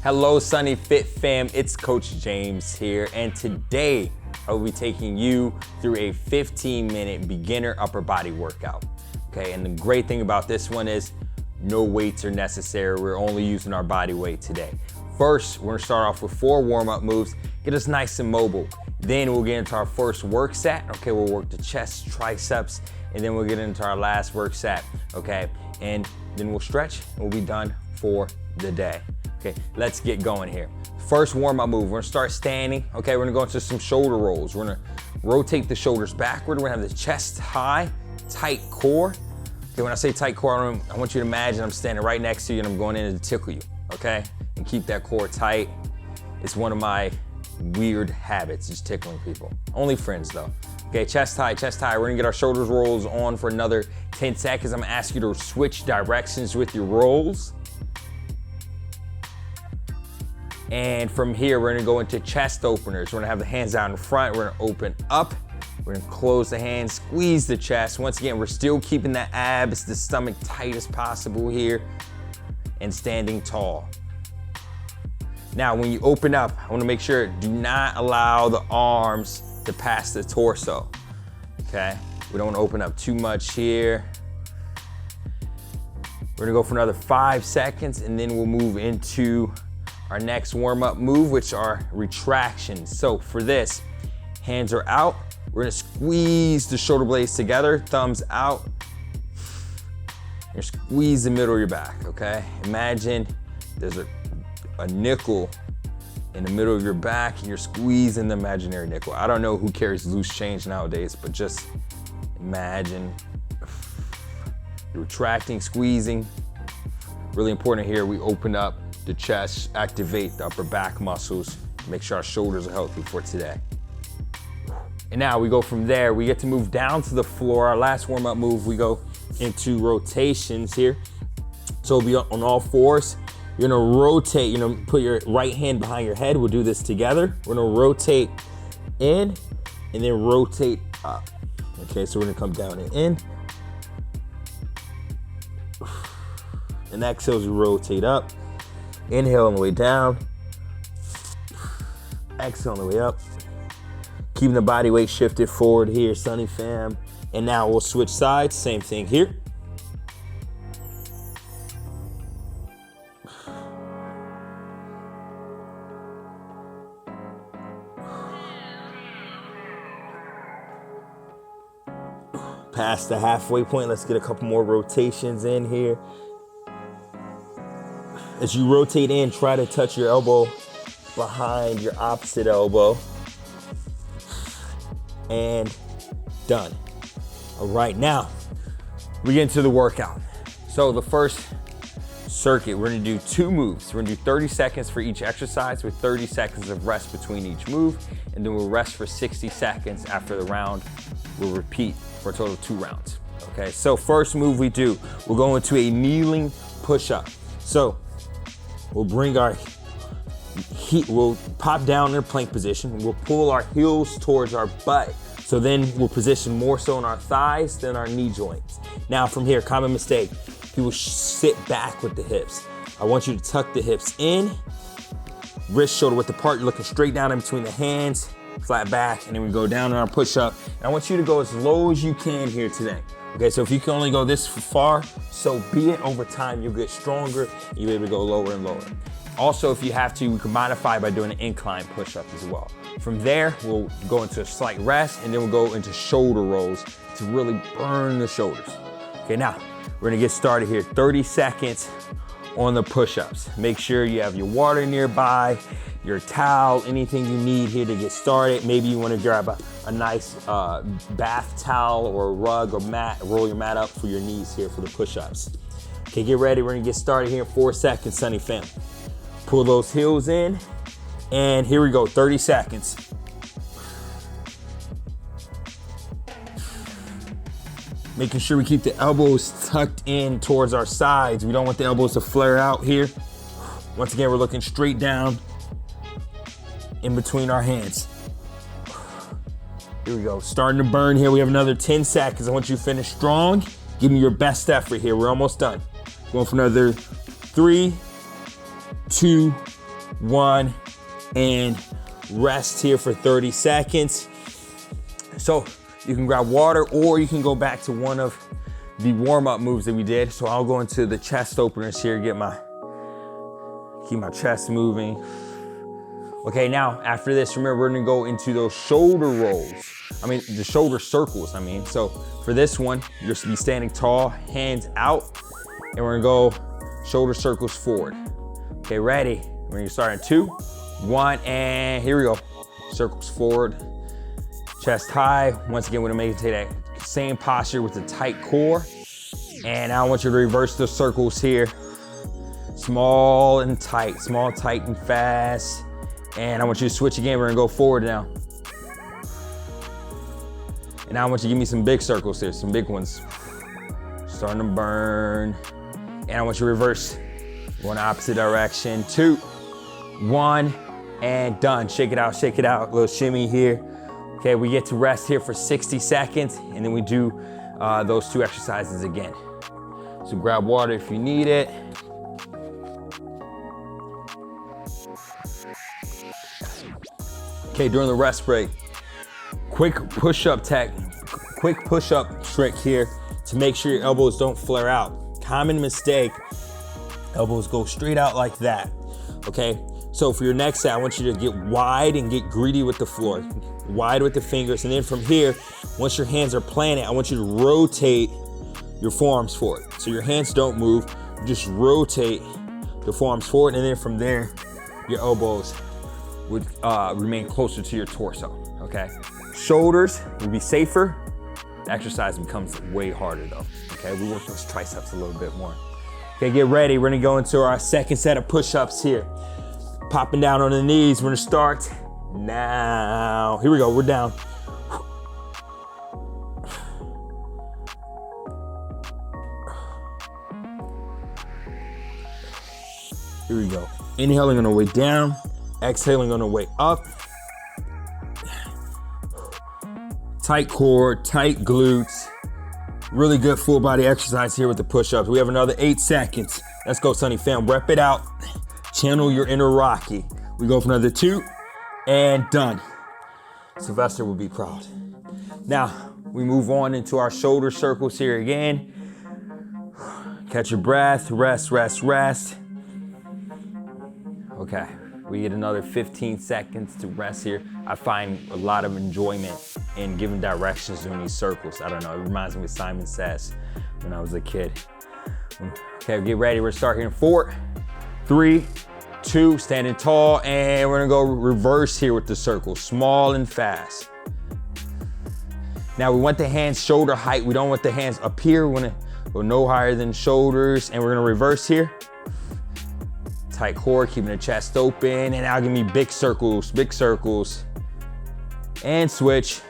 Hello, Sunny Fit fam, it's Coach James here, and today I will be taking you through a 15-minute beginner upper body workout. Okay, and the great thing about this one is no weights are necessary. We're only using our body weight today. First, we're gonna start off with 4 warm-up moves, get us nice and mobile. Then we'll get into our first work set. Okay, we'll work the chest, triceps, and then we'll get into our last work set, okay? And then we'll stretch and we'll be done for the day. Okay, let's get going here. First warm-up move, we're gonna start standing. Okay, we're gonna go into some shoulder rolls. We're gonna rotate the shoulders backward. We're gonna have the chest high, tight core. Okay, when I say tight core, I want you to imagine I'm standing right next to you and I'm going in to tickle you, okay? And keep that core tight. It's one of my weird habits, just tickling people. Only friends though. Okay, chest high, chest high. We're gonna get our shoulders rolls on for another 10 seconds. I'm gonna ask you to switch directions with your rolls. And from here, we're gonna go into chest openers. We're gonna have the hands out in front. We're gonna open up. We're gonna close the hands, squeeze the chest. Once again, we're still keeping the abs, the stomach tight as possible here, and standing tall. Now, when you open up, I wanna make sure, do not allow the arms to pass the torso, okay? We don't wanna open up too much here. We're gonna go for another 5 seconds, and then we'll move into our next warm-up move, which are retractions. So for this, hands are out. We're gonna squeeze the shoulder blades together, thumbs out. You're squeeze the middle of your back, okay? Imagine there's a nickel in the middle of your back and you're squeezing the imaginary nickel. I don't know who carries loose change nowadays, but just imagine you're retracting, squeezing. Really important here, we open up the chest, activate the upper back muscles, make sure our shoulders are healthy for today. And now we go from there, we get to move down to the floor. Our last warm-up move, we go into rotations here. So we'll be on all fours. You're gonna rotate, you're gonna put your right hand behind your head. We'll do this together. We're gonna rotate in and then rotate up. Okay, so we're gonna come down and in. And exhale as we rotate up. Inhale on the way down. Exhale on the way up. Keeping the body weight shifted forward here, Sunny fam. And now we'll switch sides, same thing here. Past the halfway point, let's get a couple more rotations in here. As you rotate in, try to touch your elbow behind your opposite elbow. And done. All right, now we get into the workout. So the first circuit, we're gonna do 2 moves. We're gonna do 30 seconds for each exercise with 30 seconds of rest between each move. And then we'll rest for 60 seconds after the round. We'll repeat for a total of 2 rounds. Okay, so first move we do, we'll go into a kneeling push-up. So we'll bring our we'll pop down in a plank position. We'll pull our heels towards our butt. So then we'll position more so on our thighs than our knee joints. Now from here, common mistake, people sit back with the hips. I want you to tuck the hips in, wrist shoulder width apart. You're looking straight down in between the hands, flat back, and then we go down in our push-up. And I want you to go as low as you can here today. Okay, so if you can only go this far, so be it. Over time, you'll get stronger, you'll be able to go lower and lower. Also, if you have to, we can modify by doing an incline push-up as well. From there, we'll go into a slight rest, and then we'll go into shoulder rolls to really burn the shoulders. Okay, now, we're gonna get started here. 30 seconds on the push-ups. Make sure you have your water nearby, your towel, anything you need here to get started. Maybe you wanna grab a nice bath towel or a rug or mat, roll your mat up for your knees here for the push-ups. Okay, get ready, we're gonna get started here in 4 seconds, Sunny fam. Pull those heels in, and here we go, 30 seconds. Making sure we keep the elbows tucked in towards our sides. We don't want the elbows to flare out here. Once again, we're looking straight down in between our hands. Here we go, starting to burn here. We have another 10 seconds. I want you to finish strong. Give me your best effort here. We're almost done. Going for another 3, 2, 1, and rest here for 30 seconds. So you can grab water or you can go back to one of the warm-up moves that we did. So I'll go into the chest openers here, keep my chest moving. Okay, now after this, remember we're gonna go into those shoulder rolls. The shoulder circles, So for this one, you're gonna be standing tall, hands out, and we're gonna go shoulder circles forward. Okay, ready? We're gonna start in 2, 1, and here we go. Circles forward, chest high. Once again, we're gonna maintain that same posture with a tight core. And now I want you to reverse the circles here. Small and tight, small, tight, and fast. And I want you to switch again. We're gonna go forward now. And now I want you to give me some big circles here, some big ones. Starting to burn. And I want you to reverse. Going opposite direction. 2, 1, and done. Shake it out, shake it out. A little shimmy here. Okay, we get to rest here for 60 seconds, and then we do those 2 exercises again. So grab water if you need it. Okay, during the rest break, quick push-up trick here to make sure your elbows don't flare out. Common mistake, elbows go straight out like that, okay? So for your next set, I want you to get wide and get greedy with the floor. Wide with the fingers, and then from here, once your hands are planted, I want you to rotate your forearms forward. So your hands don't move, you just rotate the forearms forward, and then from there, your elbows would remain closer to your torso, okay? Shoulders would be safer. The exercise becomes way harder though, okay? We work those triceps a little bit more. Okay, get ready. We're gonna go into our second set of push-ups here. Popping down on the knees. We're gonna start now. Here we go, we're down. Here we go. Inhaling on the way down, exhaling on the way up. Tight core, tight glutes. Really good full body exercise here with the push-ups. We have another 8 seconds. Let's go, Sunny fam, rep it out. Channel your inner Rocky. We go for another 2, and done. Sylvester will be proud. Now, we move on into our shoulder circles here again. Catch your breath, rest, rest, rest. Okay, we get another 15 seconds to rest here. I find a lot of enjoyment in giving directions during these circles. I don't know, it reminds me of Simon Says when I was a kid. Okay, get ready, we're starting here in 4, 3, 2, standing tall, and we're gonna go reverse here with the circle, small and fast. Now we want the hands shoulder height. We don't want the hands up here. We wanna go no higher than shoulders, and we're gonna reverse here. Tight core, keeping the chest open, and now give me big circles, and switch.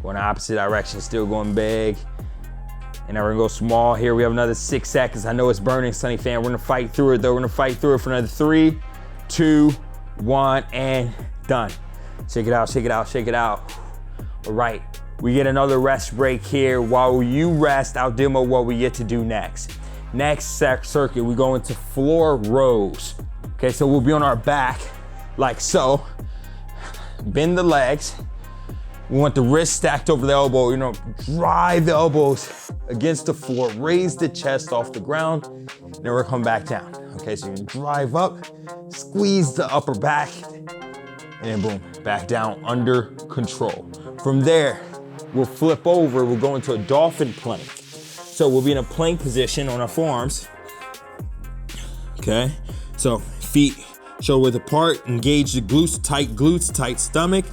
Going opposite direction, still going big. And now we're gonna go small here. We have another 6 seconds. I know it's burning, Sunny fan. We're gonna fight through it though. We're gonna fight through it for another 3, 2, 1, and done. Shake it out, shake it out, shake it out. All right, we get another rest break here. While you rest, I'll demo what we get to do next. Next circuit, we go into floor rows. Okay, so we'll be on our back like so. Bend the legs. We want the wrist stacked over the elbow, drive the elbows against the floor, raise the chest off the ground, then we're coming back down. Okay, so you drive up, squeeze the upper back, and then boom, back down under control. From there, we'll flip over, we'll go into a dolphin plank. So we'll be in a plank position on our forearms. Okay, so feet shoulder width apart, engage the glutes, tight stomach,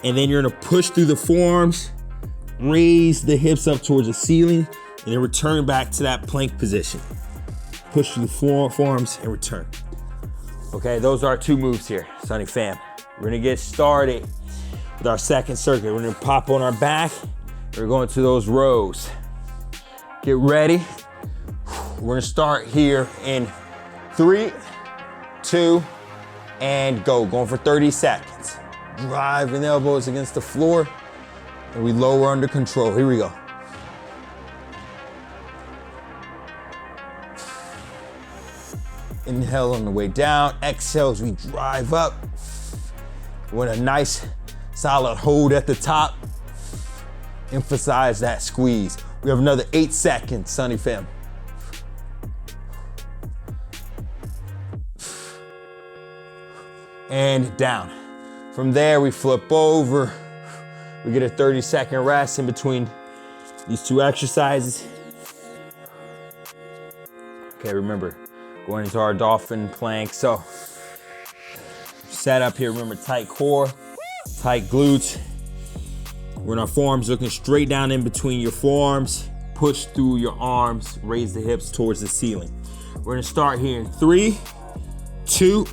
and then you're gonna push through the forearms, raise the hips up towards the ceiling, and then return back to that plank position. Push through the forearms and return. Okay, those are our 2 moves here, Sunny fam. We're gonna get started with our second circuit. We're gonna pop on our back. We're going to those rows. Get ready. We're gonna start here in 3, 2, and go. Going for 30 seconds. Driving the elbows against the floor, and we lower under control. Here we go. Inhale on the way down, exhale as we drive up. We want a nice solid hold at the top. Emphasize that squeeze. We have another 8 seconds, Sunny fam. And down. From there, we flip over. We get a 30-second rest in between these two exercises. Okay, remember, going into our Dolphin Plank. So, set up here, remember, tight core, tight glutes. We're in our forearms, looking straight down in between your forearms. Push through your arms, raise the hips towards the ceiling. We're gonna start here in 3, 2,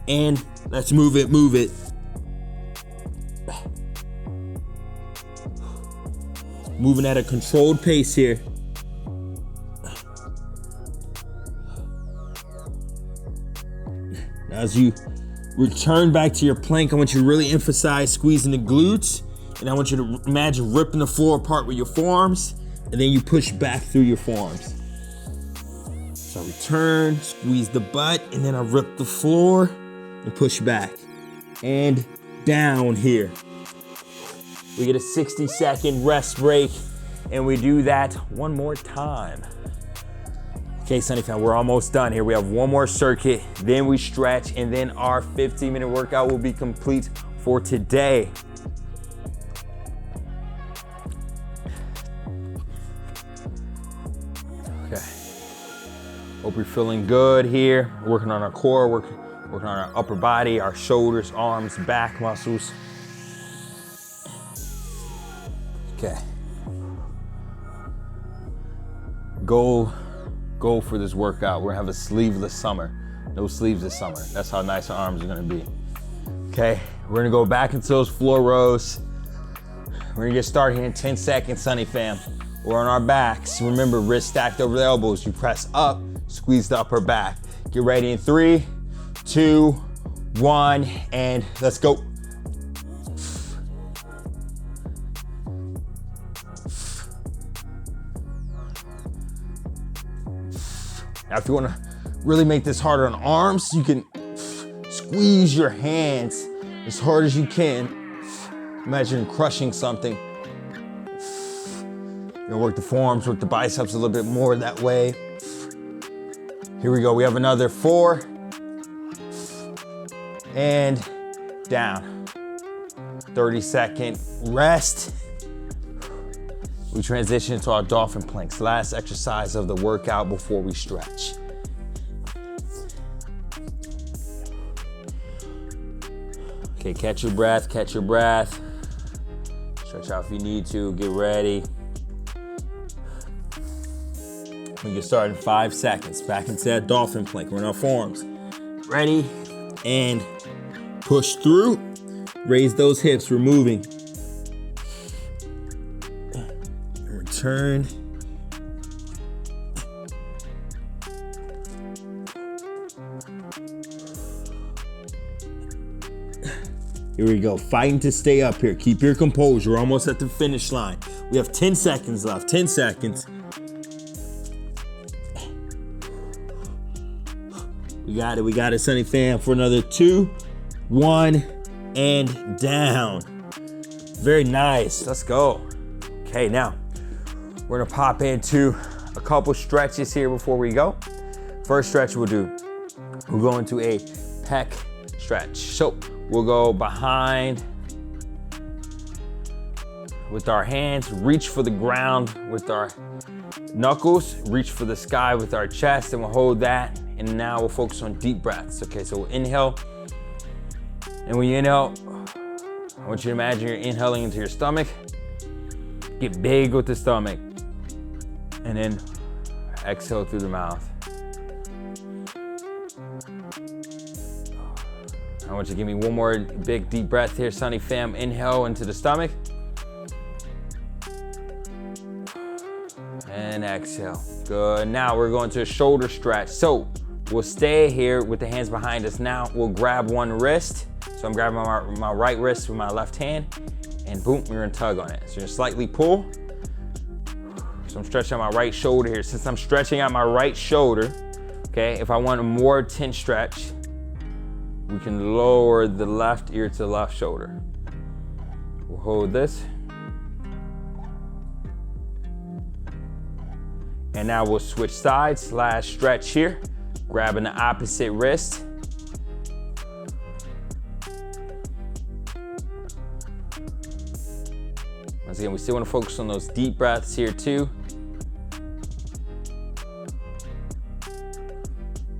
and let's move it, move it. Moving at a controlled pace here. Now as you return back to your plank, I want you to really emphasize squeezing the glutes, and I want you to imagine ripping the floor apart with your forearms, and then you push back through your forearms. So I return, squeeze the butt, and then I rip the floor and push back. And down here. We get a 60-second rest break, and we do that one more time. Okay, Sunny fam, we're almost done here. We have one more circuit, then we stretch, and then our 15-minute workout will be complete for today. Okay. Hope you're feeling good here. Working on our core, working on our upper body, our shoulders, arms, back muscles. Okay. Goal for this workout. We're gonna have a sleeveless summer. No sleeves this summer. That's how nice our arms are gonna be. Okay, we're gonna go back into those floor rows. We're gonna get started here in 10 seconds, Sunny fam. We're on our backs. Remember, wrist stacked over the elbows. You press up, squeeze the upper back. Get ready in 3, 2, 1, and let's go. Now, if you want to really make this harder on arms, you can squeeze your hands as hard as you can. Imagine crushing something. You're gonna work the forearms, work the biceps a little bit more that way. Here we go. We have another 4. And down. 30-second rest. We transition to our Dolphin Planks, last exercise of the workout before we stretch. Okay, catch your breath, catch your breath. Stretch out if you need to, get ready. We get started in 5 seconds. Back into that Dolphin Plank, we're in our forearms. Ready, and push through. Raise those hips, we're moving. Turn. Here we go, fighting to stay up here. Keep your composure, we're almost at the finish line. We have 10 seconds left, 10 seconds. We got it, Sunny fam, for another 2, 1, and down. Very nice, let's go. Okay, now, we're gonna pop into a couple stretches here before we go. First stretch we'll go into a Peck stretch. So we'll go behind with our hands, reach for the ground with our knuckles, reach for the sky with our chest, and we'll hold that. And now we'll focus on deep breaths. Okay, so we'll inhale. And when you inhale, I want you to imagine you're inhaling into your stomach. Get big with the stomach. And then exhale through the mouth. I want you to give me one more big deep breath here, Sunny fam. Inhale into the stomach. And exhale. Good. Now we're going to a shoulder stretch. So we'll stay here with the hands behind us. Now we'll grab one wrist. So I'm grabbing my right wrist with my left hand. And boom, we're gonna tug on it. So you're gonna slightly pull. So I'm stretching out my right shoulder here. Since I'm stretching out my right shoulder, Okay, if I want a more tense stretch, we can lower the left ear to the left shoulder. We'll hold this. And now we'll switch sides, /stretch here, grabbing the opposite wrist. Once again, we still want to focus on those deep breaths here too.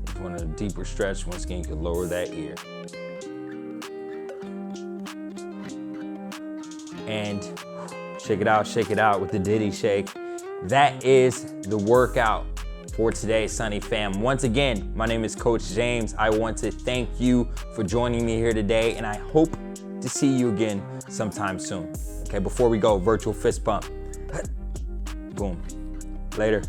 If you want a deeper stretch, once again, you can lower that ear. And shake it out with the Diddy shake. That is the workout for today, Sunny fam. Once again, my name is Coach James. I want to thank you for joining me here today, and I hope to see you again sometime soon. Okay, before we go, virtual fist bump. Boom. Later.